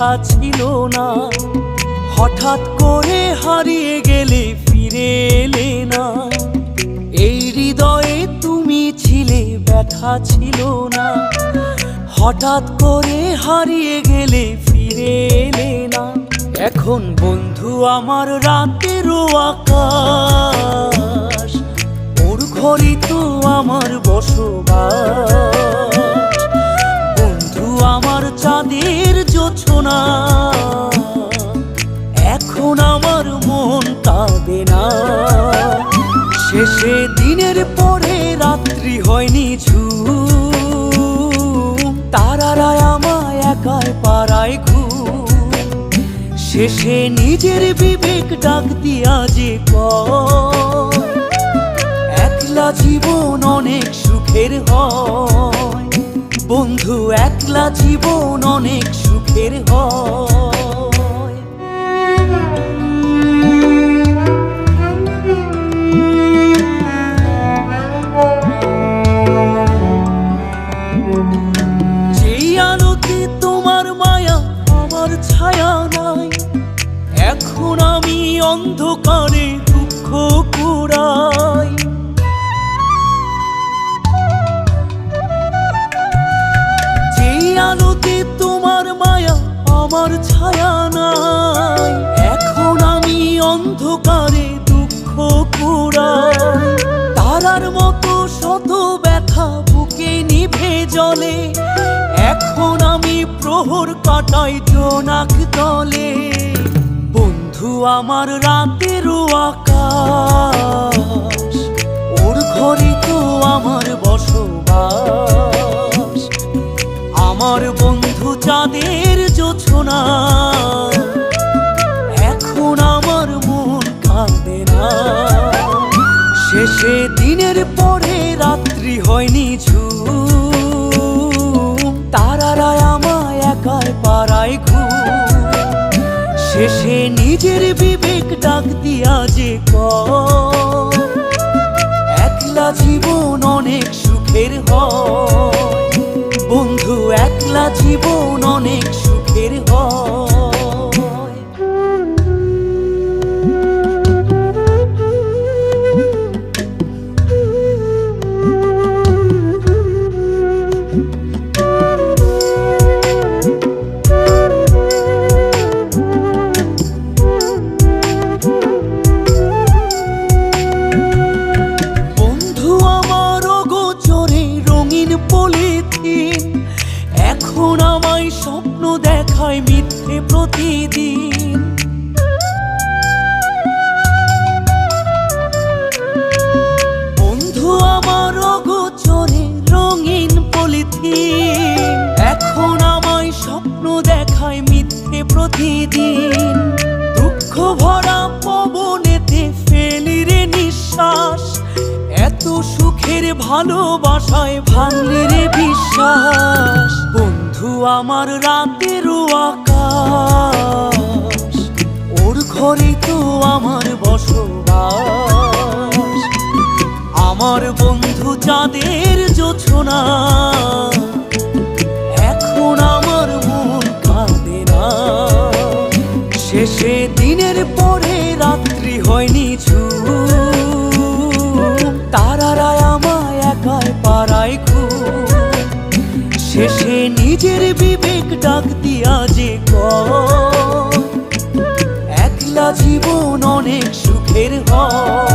কথা ছিল না। হঠাৎ করে হারিয়ে গেলে ফিরে এলে না। এই হৃদয়ে তুমি ছিলে, ব্যথা ছিল না। হঠাৎ করে হারিয়ে গেলে ফিরে এলে না। এখন বন্ধু আমার রাতেরও আকাশ, ওর ঘরই তো আমার বসবাস। বন্ধু আমার চাঁদের জোছনা, এখন আমার মন কাঁদে না। শেষে দিনের পরে রাত্রি হয়নি ঝুম, তারারা আমায় একাই পাড়ায় ঘুম। শেষে নিজের বিবেক ডাক দিয়া যে কয়, একলা জীবন অনেক সুখের হয়। বন্ধু একলা জীবন অনেক সুখের হয়। যেই আলোতে তোমার মায়া আমার ছায়া নাই, এখন আমি অন্ধকারে দুঃখ কুড়াই। যেই আলোতে তোমার মায়া আমার ছায়া নাই, এখন আমি অন্ধকারে দুঃখ কুড়াই। তারার মতো শত ব্যথা বুকে নিভে জ্বলে, এখন আমি প্রহর কাটাই জোনাক তলে। বন্ধু আমার রাতেরও আকাশ, ওর ঘরে তো আমার বসবাস। আমার বন্ধু চাঁদের জোছনা, এখন আমার মন কাঁদে না। শেষে দিনের পরে রাত্রি হয়নি ঝুম, তারারা আমায় একাই পাড়ায় ঘুম। শেষে নিজের বিবেক ডাক দিয়া যে কয়, একলা জীবন অনেক সুখের হয়। বন্ধু একলা জীবন অনেক সুখের হয়। পলিথিন এখন আমায় স্বপ্ন দেখায় মিথ্যে প্রতিদিন। বন্ধু আমার অগোচরে রঙিন পলিথিন, এখন আমায় স্বপ্ন দেখায় মিথ্যে প্রতিদিন। দুঃখ ভরা পবনেতে ফেলি রে নিঃশ্বাস, এত সুখের ভালোবাসায় ভাঙলি রে বিশ্বাস। বন্ধু আমার রাতেরও আকাশ, ওর ঘরে তো আমার বসবাস। আমার বন্ধু চাঁদের জোছনা, এখন আমার মন কাঁদে না। শেষে দিনের পরে রাত্রি হয়নি ঝুম, তারারা আমায় একাই পাড়ায় ঘুম। শেষে নিজের বিবেক ডাক দিয়া যে কয়, একলা জীবন অনেক সুখের হয়।